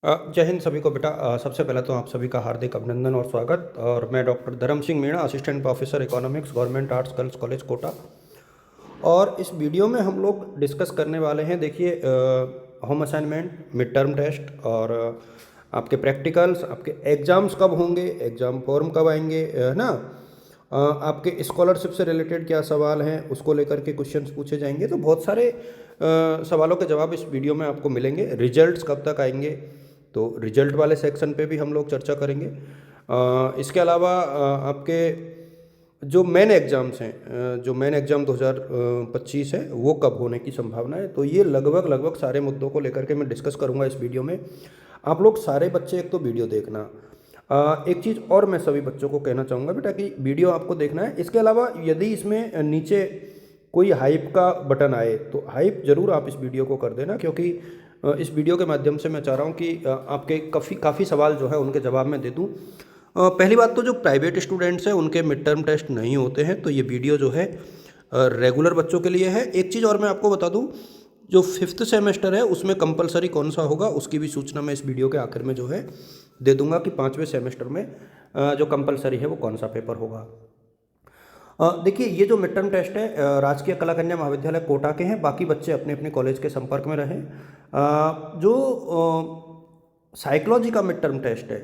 जय हिंद सभी को बेटा। सबसे पहले तो आप सभी का हार्दिक अभिनंदन और स्वागत। और मैं doctor Dharam Singh Meena, assistant professor economics, government arts girls college Kota. और इस वीडियो में हम लोग डिस्कस करने वाले हैं, देखिए, home assignment, mid term test और आपके प्रैक्टिकल्स, आपके एग्ज़ाम्स कब होंगे, एग्ज़ाम फॉर्म कब आएंगे, है ना। आपके स्कॉलरशिप से रिलेटेड क्या सवाल हैं उसको लेकर के क्वेश्चंस पूछे जाएंगे। तो बहुत सारे सवालों के जवाब इस वीडियो में आपको मिलेंगे। रिजल्ट्स कब तक आएंगे, तो रिजल्ट वाले सेक्शन पे भी हम लोग चर्चा करेंगे। इसके अलावा आपके जो मेन एग्ज़ाम्स हैं, जो मेन एग्ज़ाम 2025 है वो कब होने की संभावना है, तो ये लगभग सारे मुद्दों को लेकर के मैं डिस्कस करूँगा इस वीडियो में। आप लोग सारे बच्चे एक तो वीडियो देखना। एक चीज़ और मैं सभी बच्चों को कहना चाहूँगा बेटा कि वीडियो आपको देखना है। इसके अलावा यदि इसमें नीचे कोई हाइप का बटन आए तो हाइप ज़रूर आप इस वीडियो को कर देना, क्योंकि इस वीडियो के माध्यम से मैं चाह रहा हूँ कि आपके काफ़ी सवाल जो है उनके जवाब मैं दे दूँ। पहली बात तो जो प्राइवेट स्टूडेंट्स हैं उनके मिड टर्म टेस्ट नहीं होते हैं, तो ये वीडियो जो है रेगुलर बच्चों के लिए है। एक चीज़ और मैं आपको बता दूँ, जो फिफ्थ सेमेस्टर है उसमें कंपलसरी कौन सा होगा उसकी भी सूचना मैं इस वीडियो के आखिर में जो है दे दूंगा कि पाँचवें सेमेस्टर में जो कंपलसरी है वो कौन सा पेपर होगा। देखिए, ये जो मिड टर्म टेस्ट है राजकीय कला कन्या महाविद्यालय कोटा के हैं। बाकी बच्चे अपने अपने कॉलेज के संपर्क में रहें। जो साइकोलॉजी का मिड टर्म टेस्ट है,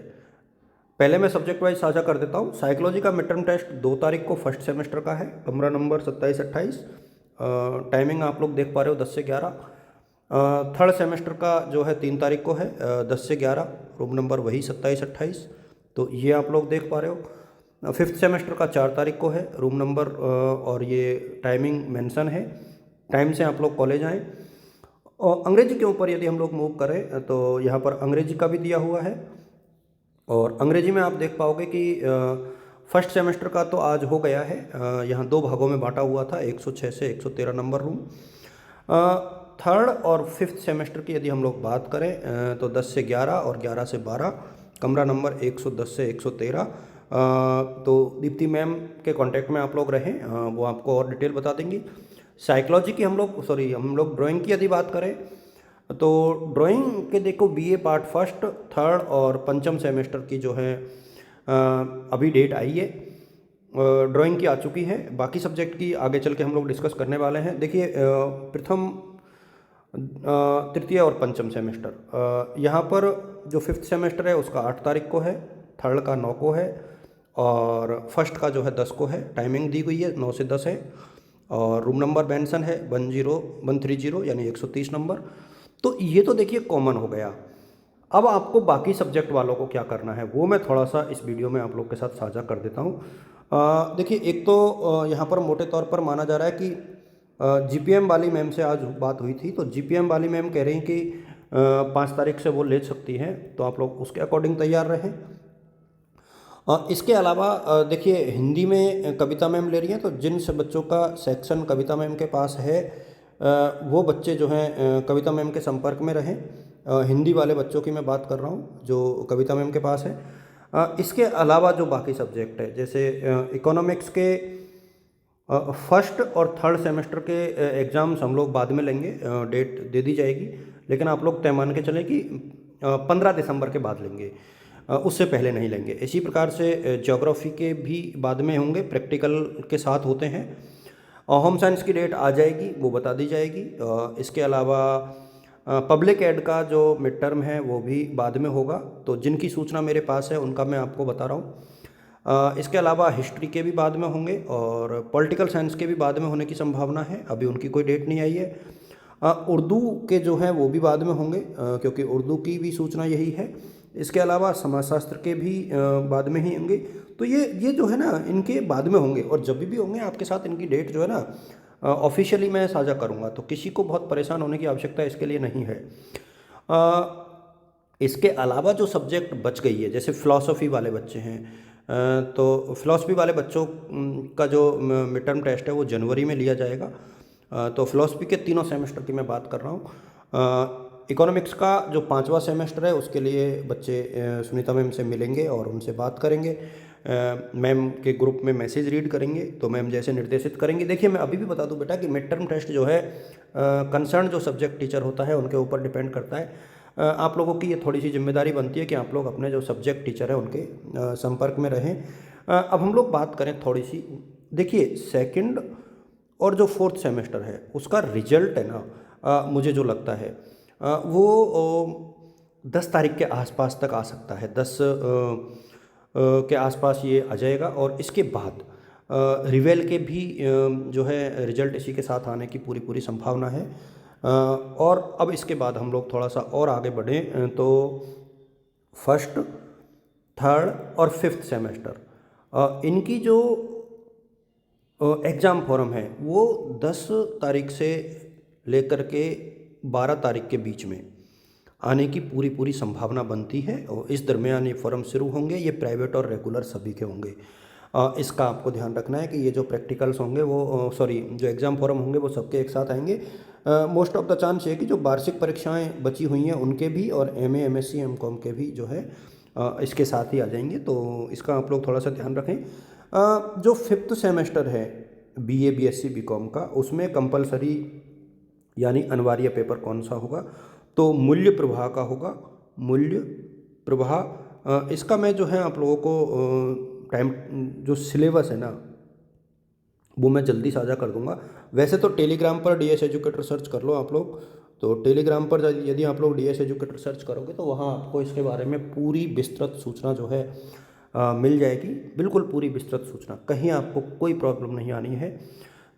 पहले मैं सब्जेक्ट वाइज साझा कर देता हूँ। साइकोलॉजी का मिड टर्म टेस्ट 2 तारीख को फर्स्ट सेमेस्टर का है, कमरा नंबर 27-28। टाइमिंग आप लोग देख पा रहे हो 10 से 11। थर्ड सेमेस्टर का जो है 3 तारीख को है, 10 से 11, रूम नंबर वही 27-28, तो ये आप लोग देख पा रहे हो। फिफ्थ सेमेस्टर का 4 तारीख को है, रूम नंबर और ये टाइमिंग मेंशन है। टाइम से आप लोग कॉलेज आएँ। और अंग्रेजी के ऊपर यदि हम लोग मूव करें तो यहाँ पर अंग्रेजी का भी दिया हुआ है। और अंग्रेजी में आप देख पाओगे कि फर्स्ट सेमेस्टर का तो आज हो गया है। यहाँ 2 भागों में बांटा हुआ था, 106 से 113 नंबर रूम। थर्ड और फिफ्थ सेमेस्टर की यदि हम लोग बात करें तो 10 से 11 और 11 से 12, कमरा नंबर 110 से 113। तो दीप्ति मैम के कांटेक्ट में आप लोग रहें, वो आपको और डिटेल बता देंगी। साइकोलॉजी की हम लोग ड्राइंग की यदि बात करें तो ड्राइंग के देखो बीए पार्ट फर्स्ट, थर्ड और पंचम सेमेस्टर की जो है अभी डेट आई है। ड्राइंग की आ चुकी है। बाकी सब्जेक्ट की आगे चल के हम लोग डिस्कस करने वाले हैं। देखिए, प्रथम, तृतीय और पंचम सेमेस्टर, यहाँ पर जो फिफ्थ सेमेस्टर है उसका 8 तारीख को है, थर्ड का 9 को है और फर्स्ट का जो है 10 को है। टाइमिंग दी हुई है 9 से 10 है और रूम नंबर मेंशन है 10130 यानी 130 नंबर। तो ये तो देखिए कॉमन हो गया। अब आपको बाकी सब्जेक्ट वालों को क्या करना है वो मैं थोड़ा सा इस वीडियो में आप लोग के साथ साझा कर देता हूँ। देखिए, एक तो यहाँ पर मोटे तौर पर माना जा रहा है कि जीपीएम वाली मैम से आज बात हुई थी, तो जीपीएम वाली मैम कह रही कि 5 तारीख से वो ले सकती हैं, तो आप लोग उसके अकॉर्डिंग तैयार रहें। इसके अलावा देखिए, हिंदी में कविता मैम ले रही हैं, तो जिन से बच्चों का सेक्शन कविता मैम के पास है वो बच्चे जो हैं कविता मैम के संपर्क में रहें। हिंदी वाले बच्चों की मैं बात कर रहा हूँ जो कविता मैम के पास है। इसके अलावा जो बाकी सब्जेक्ट है, जैसे इकोनॉमिक्स के फर्स्ट और थर्ड सेमेस्टर के एग्ज़ाम्स हम लोग बाद में लेंगे, डेट दे दी जाएगी, लेकिन आप लोग तय मान के चलें कि 15 दिसंबर के बाद लेंगे, उससे पहले नहीं लेंगे। इसी प्रकार से ज्योग्राफी के भी बाद में होंगे, प्रैक्टिकल के साथ होते हैं। होम साइंस की डेट आ जाएगी, वो बता दी जाएगी। इसके अलावा पब्लिक एड का जो मिड टर्म है वो भी बाद में होगा, तो जिनकी सूचना मेरे पास है उनका मैं आपको बता रहा हूँ। इसके अलावा हिस्ट्री के भी बाद में होंगे और पॉलिटिकल साइंस के भी बाद में होने की संभावना है, अभी उनकी कोई डेट नहीं आई है। उर्दू के जो हैं वो भी बाद में होंगे, क्योंकि उर्दू की भी सूचना यही है। इसके अलावा समाजशास्त्र के भी बाद में ही होंगे। तो ये जो है ना, इनके बाद में होंगे और जब भी होंगे आपके साथ इनकी डेट जो है ना ऑफिशियली मैं साझा करूँगा, तो किसी को बहुत परेशान होने की आवश्यकता इसके लिए नहीं है। इसके अलावा जो सब्जेक्ट बच गई है, जैसे फ़िलासफ़ी वाले बच्चे हैं, तो फ़िलासफ़ी वाले बच्चों का जो मिड टर्म टेस्ट है वो जनवरी में लिया जाएगा। तो फ़िलासफ़ी के तीनों सेमेस्टर की मैं बात कर रहा हूँ। इकोनॉमिक्स का जो 5वां सेमेस्टर है उसके लिए बच्चे सुनीता मैम से मिलेंगे और उनसे बात करेंगे। मैम के ग्रुप में मैसेज रीड करेंगे, तो मैम जैसे निर्देशित करेंगे। देखिए, मैं अभी भी बता दूं बेटा कि मिड टर्म टेस्ट जो है कंसर्न जो सब्जेक्ट टीचर होता है उनके ऊपर डिपेंड करता है। आप लोगों की ये थोड़ी सी जिम्मेदारी बनती है कि आप लोग अपने जो सब्जेक्ट टीचर हैं उनके संपर्क में रहें। अब हम लोग बात करें थोड़ी सी, देखिए सेकंड और जो फोर्थ सेमेस्टर है उसका रिजल्ट है ना, मुझे जो लगता है वो 10 तारीख के आसपास तक आ सकता है। 10 के आसपास ये आ जाएगा। और इसके बाद रिवेल के भी जो है रिजल्ट इसी के साथ आने की पूरी पूरी संभावना है। और अब इसके बाद हम लोग थोड़ा सा और आगे बढ़ें तो फर्स्ट, थर्ड और फिफ्थ सेमेस्टर इनकी जो एग्ज़ाम फॉर्म है वो 10 तारीख से लेकर के 12 तारीख के बीच में आने की पूरी पूरी संभावना बनती है। और इस दरमियान ये फॉर्म शुरू होंगे। ये प्राइवेट और रेगुलर सभी के होंगे। इसका आपको ध्यान रखना है कि ये जो प्रैक्टिकल्स होंगे वो जो एग्ज़ाम फॉर्म होंगे वो सबके एक साथ आएंगे। मोस्ट ऑफ द चांस है कि जो वार्षिक परीक्षाएं बची हुई हैं उनके भी और एमए, एमएससी, एमकॉम के भी जो है इसके साथ ही आ जाएंगे। तो इसका आप लोग थोड़ा सा ध्यान रखें। जो फिफ्थ सेमेस्टर है बीए, बीएससी, बीकॉम का, उसमें कंपलसरी यानी अनिवार्य पेपर कौन सा होगा, तो मूल्य प्रवाह का होगा। मूल्य प्रवाह इसका मैं जो है आप लोगों को टाइम जो सिलेबस है ना वो मैं जल्दी साझा कर दूंगा। वैसे तो टेलीग्राम पर डीएस एजुकेटर सर्च कर लो आप लोग। तो टेलीग्राम पर यदि आप लोग डीएस एजुकेटर सर्च करोगे तो वहाँ आपको इसके बारे में पूरी विस्तृत सूचना जो है मिल जाएगी। बिल्कुल पूरी विस्तृत सूचना, कहीं आपको कोई प्रॉब्लम नहीं आनी है।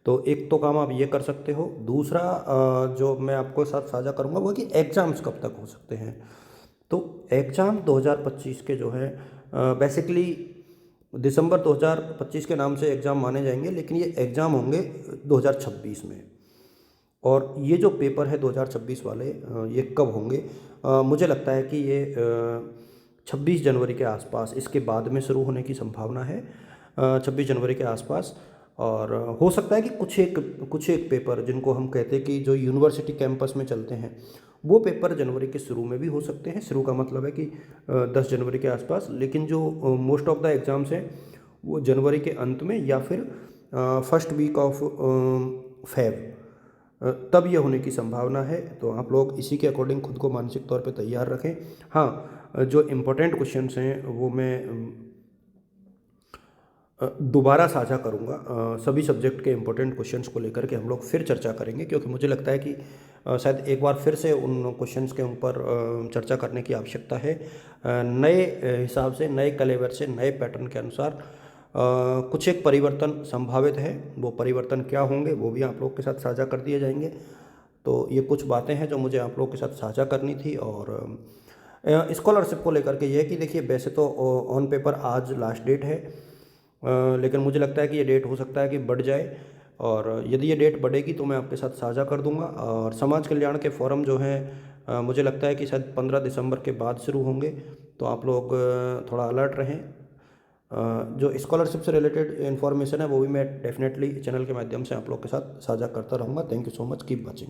तो एक तो काम आप ये कर सकते हो। दूसरा जो मैं आपको साथ साझा करूँगा वो कि एग्ज़ाम्स कब तक हो सकते हैं। तो एग्ज़ाम 2025 के जो है बेसिकली दिसंबर 2025 के नाम से एग्ज़ाम माने जाएंगे, लेकिन ये एग्ज़ाम होंगे 2026 में। और ये जो पेपर है 2026 वाले ये कब होंगे, मुझे लगता है कि ये 26 जनवरी के आसपास, इसके बाद में शुरू होने की संभावना है 26 जनवरी के आसपास। और हो सकता है कि कुछ एक पेपर जिनको हम कहते हैं कि जो यूनिवर्सिटी कैंपस में चलते हैं वो पेपर जनवरी के शुरू में भी हो सकते हैं। शुरू का मतलब है कि 10 जनवरी के आसपास। लेकिन जो मोस्ट ऑफ द एग्ज़ाम्स हैं वो जनवरी के अंत में या फिर फर्स्ट वीक ऑफ फेब तब ये होने की संभावना है। तो आप लोग इसी के अकॉर्डिंग खुद को मानसिक तौर पे तैयार रखें। हाँ, जो इम्पोर्टेंट क्वेश्चंस हैं वो मैं दोबारा साझा करूंगा। सभी सब्जेक्ट के इम्पोर्टेंट क्वेश्चंस को लेकर के हम लोग फिर चर्चा करेंगे, क्योंकि मुझे लगता है कि शायद एक बार फिर से उन क्वेश्चंस के ऊपर चर्चा करने की आवश्यकता है। नए हिसाब से, नए कलेवर से, नए पैटर्न के अनुसार कुछ एक परिवर्तन संभावित है। वो परिवर्तन क्या होंगे वो भी आप लोग के साथ साझा कर दिए जाएंगे। तो ये कुछ बातें हैं जो मुझे आप लोग के साथ साझा करनी थी। और स्कॉलरशिप को लेकर के ये है कि देखिए वैसे तो ऑन पेपर आज लास्ट डेट है, लेकिन मुझे लगता है कि ये डेट हो सकता है कि बढ़ जाए। और यदि ये डेट बढ़ेगी तो मैं आपके साथ साझा कर दूंगा। और समाज कल्याण के फॉरम जो हैं मुझे लगता है कि शायद 15 दिसंबर के बाद शुरू होंगे। तो आप लोग थोड़ा अलर्ट रहें। जो स्कॉलरशिप से रिलेटेड इन्फॉर्मेशन है वो भी मैं डेफिनेटली चैनल के माध्यम से आप लोग के साथ साझा करता रहूँगा। Thank you so much, keep watching.